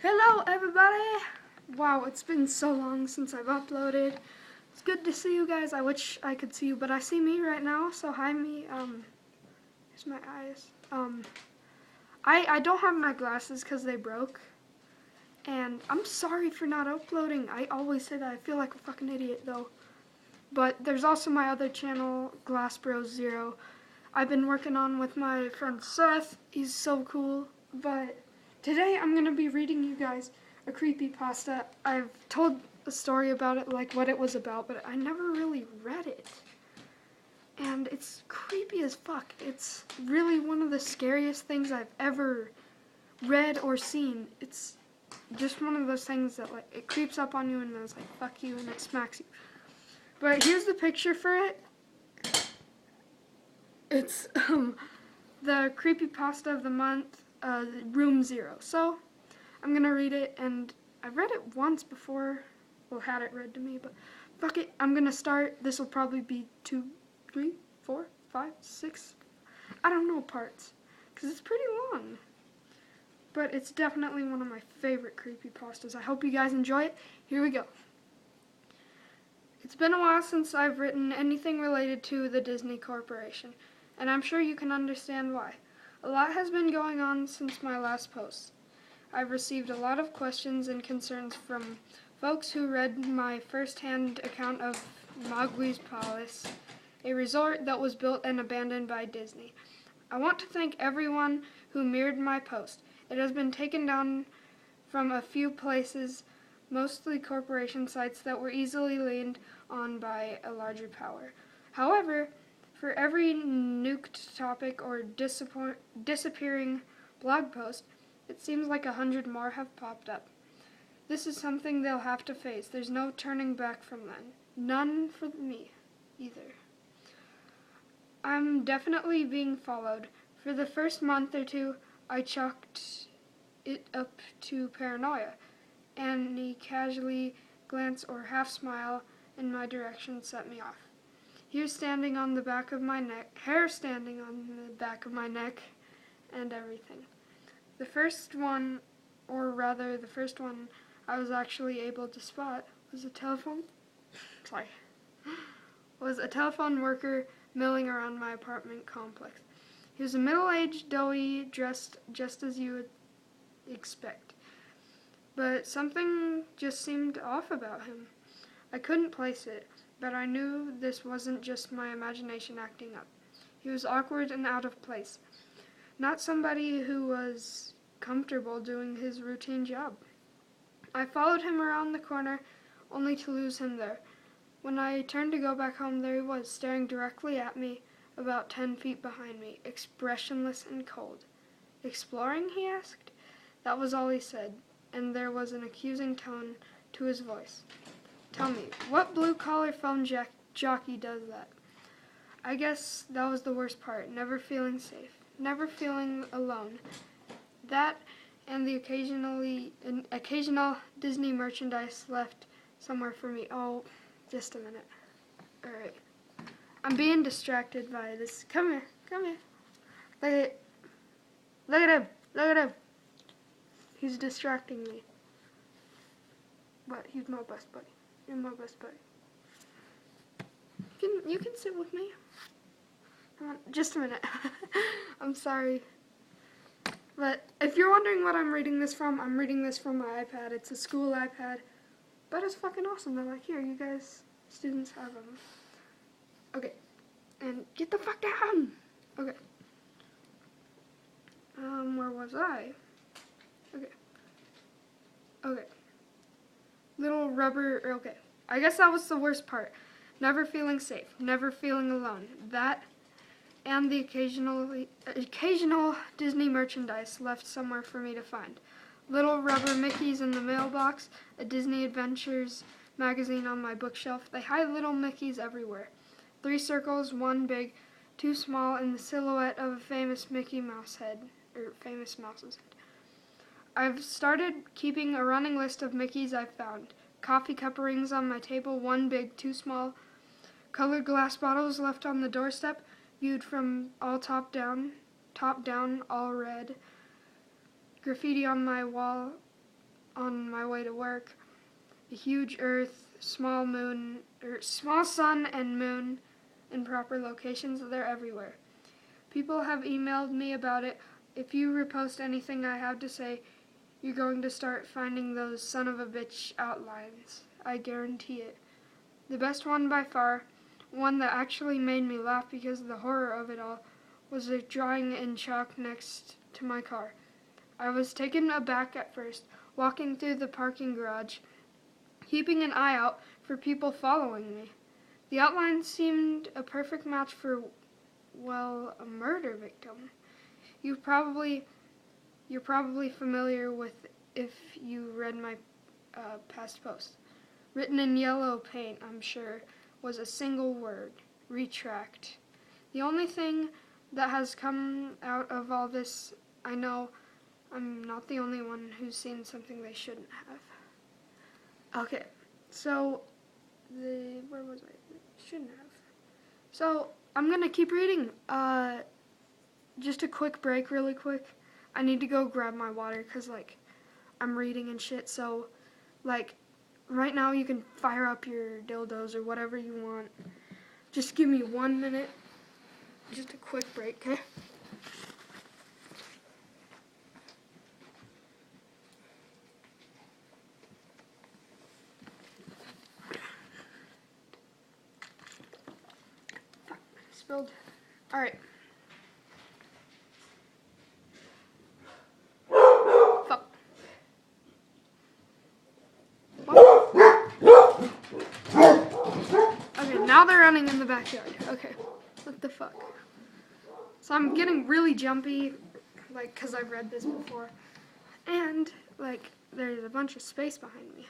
Hello everybody! Wow, it's been so long since I've uploaded. It's good to see you guys. I wish I could see you, but I see me right now, so hi me. Here's my eyes. I don't have my glasses because they broke. And I'm sorry for not uploading. I always say that. I feel like a fucking idiot though. But there's also my other channel, Glass Bros Zero. I've been working on with my friend Seth. He's so cool. But today I'm going to be reading you guys a creepypasta. I've told a story about it, like what it was about, but I never really read it. And it's creepy as fuck. It's really one of the scariest things I've ever read or seen. It's just one of those things that like it creeps up on you and it's like fuck you and it smacks you. But here's the picture for it. It's the creepypasta of the month, Room Zero. So I'm gonna read it, and I've read it once before, well, had it read to me, but fuck it, I'm gonna start. This will probably be 2, 3, 4, 5, 6, I don't know parts, because it's pretty long. But it's definitely one of my favorite creepypastas. I hope you guys enjoy it. Here we go. It's been a while since I've written anything related to the Disney Corporation, and I'm sure you can understand why. A lot has been going on since my last post. I've received a lot of questions and concerns from folks who read my first-hand account of Mowgli's Palace, a resort that was built and abandoned by Disney. I want to thank everyone who mirrored my post. It has been taken down from a few places, mostly corporation sites that were easily leaned on by a larger power. However, for every nuked topic or disappearing blog post, it seems like 100 more have popped up. This is something they'll have to face. There's no turning back from that. None for me, either. I'm definitely being followed. For the first month or two, I chalked it up to paranoia. Any casually glance or half smile in my direction set me off. Hair standing on the back of my neck, and everything. The first one I was actually able to spot was a telephone worker milling around my apartment complex. He was a middle-aged doughy, dressed just as you would expect. But something just seemed off about him. I couldn't place it, but I knew this wasn't just my imagination acting up. He was awkward and out of place. Not somebody who was comfortable doing his routine job. I followed him around the corner, only to lose him there. When I turned to go back home, there he was, staring directly at me, about 10 feet behind me, expressionless and cold. "Exploring?" he asked. That was all he said, and there was an accusing tone to his voice. Tell me, what blue-collar phone jockey does that? I guess that was the worst part, never feeling safe, never feeling alone. That and the occasional Disney merchandise left somewhere for me. Oh, just a minute. Alright. I'm being distracted by this. Come here. Look at him. He's distracting me. But he's my best buddy. You're my best buddy. You can sit with me. Come on, just a minute. I'm sorry. But if you're wondering what I'm reading this from, I'm reading this from my iPad. It's a school iPad. But it's fucking awesome. They're like, here, you guys, students have them. Okay. And get the fuck down. Okay. Where was I? Okay. Little rubber, okay. I guess that was the worst part. Never feeling safe, never feeling alone. That and the occasional Disney merchandise left somewhere for me to find. Little rubber Mickeys in the mailbox, a Disney Adventures magazine on my bookshelf. They hide little Mickeys everywhere. 3 circles, 1 big, 2 small, and the silhouette of a famous Mickey Mouse head, or famous mouse's head. I've started keeping a running list of Mickeys I've found. Coffee cup rings on my table, 1 big, 2 small. Colored glass bottles left on the doorstep, viewed from all top down, all red. Graffiti on my wall on my way to work. A huge Earth, small moon, or small sun and moon in proper locations. They're everywhere. People have emailed me about it. If you repost anything I have to say, you're going to start finding those son of a bitch outlines. I guarantee it. The best one by far, one that actually made me laugh because of the horror of it all, was a drawing in chalk next to my car. I was taken aback at first, walking through the parking garage, keeping an eye out for people following me. The outline seemed a perfect match for, well, a murder victim. You're probably familiar with if you read my past post. Written in yellow paint, I'm sure, was a single word: retract. The only thing that has come out of all this, I know I'm not the only one who's seen something they shouldn't have. Okay, so where was I? Shouldn't have. So I'm gonna keep reading. Just a quick break, really quick. I need to go grab my water because I'm reading and shit. So right now you can fire up your dildos or whatever you want. Just give me 1 minute. Just a quick break, okay? Fuck, spilled. All right. Fuck. Okay, now they're running in the backyard. Okay, what the fuck? So I'm getting really jumpy, because I've read this before. And, there's a bunch of space behind me.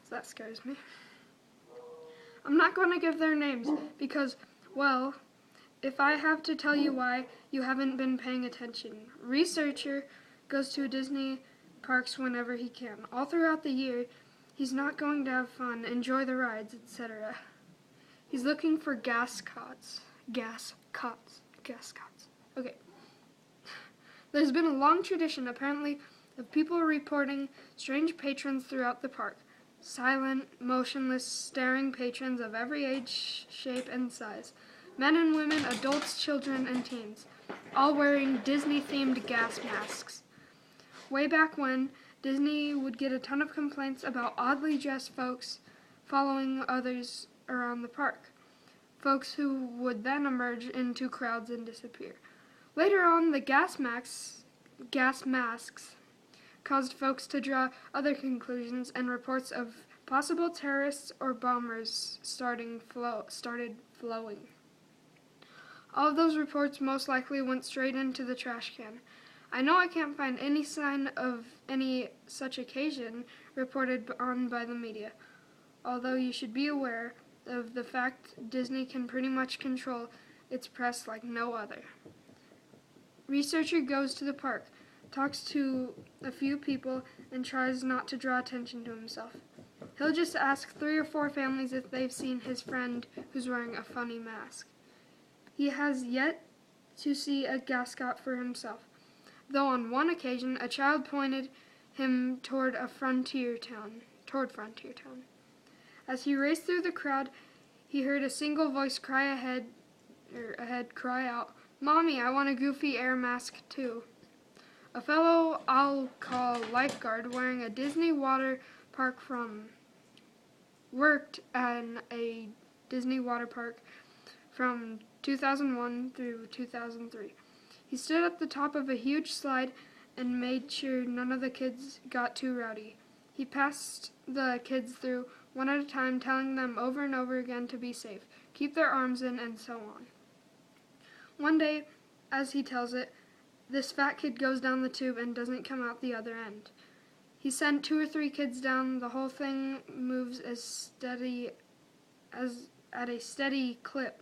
So that scares me. I'm not going to give their names because, well, if I have to tell you why, you haven't been paying attention. Researcher goes to Disney parks whenever he can. All throughout the year, he's not going to have fun, enjoy the rides, etc. He's looking for gas cots. Okay. There's been a long tradition, apparently, of people reporting strange patrons throughout the park. Silent, motionless, staring patrons of every age, shape, and size. Men and women, adults, children, and teens. All wearing Disney-themed gas masks. Way back when, Disney would get a ton of complaints about oddly dressed folks following others around the park. Folks who would then emerge into crowds and disappear. Later on, the gas masks caused folks to draw other conclusions, and reports of possible terrorists or bombers started flowing. All of those reports most likely went straight into the trash can. I know I can't find any sign of any such occasion reported on by the media, although you should be aware of the fact Disney can pretty much control its press like no other. Researcher goes to the park, talks to a few people, and tries not to draw attention to himself. He'll just ask 3 or 4 families if they've seen his friend who's wearing a funny mask. He has yet to see a gascot for himself, though on one occasion a child pointed him toward Frontier Town. As he raced through the crowd, he heard a single voice cry out, "Mommy, I want a Goofy air mask too." A fellow I'll call lifeguard wearing a Disney water park worked in a Disney water park from 2001 through 2003. He stood at the top of a huge slide and made sure none of the kids got too rowdy. He passed the kids through one at a time, telling them over and over again to be safe, keep their arms in, and so on. One day, as he tells it, this fat kid goes down the tube and doesn't come out the other end. He sent 2 or 3 kids down. The whole thing moves at a steady clip.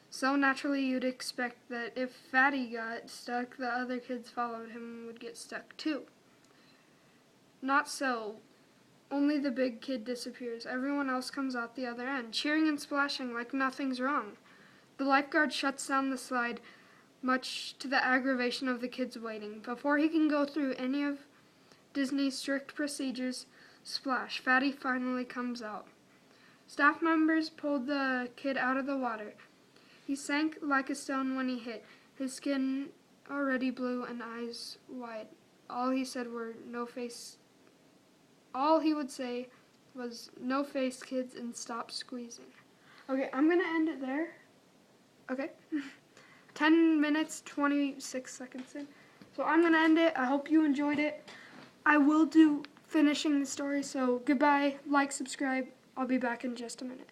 So naturally you'd expect that if Fatty got stuck, the other kids followed him would get stuck too. Not so. Only the big kid disappears. Everyone else comes out the other end, cheering and splashing like nothing's wrong. The lifeguard shuts down the slide, much to the aggravation of the kids waiting. Before he can go through any of Disney's strict procedures. Splash. Fatty finally comes out. Staff members pulled the kid out of the water. He sank like a stone when he hit, his skin already blue and eyes wide. All he would say was, "No face, kids, and stop squeezing." Okay, I'm going to end it there. Okay. 10 minutes, 26 seconds in. So I'm going to end it. I hope you enjoyed it. I will do finishing the story, so goodbye, like, subscribe. I'll be back in just a minute.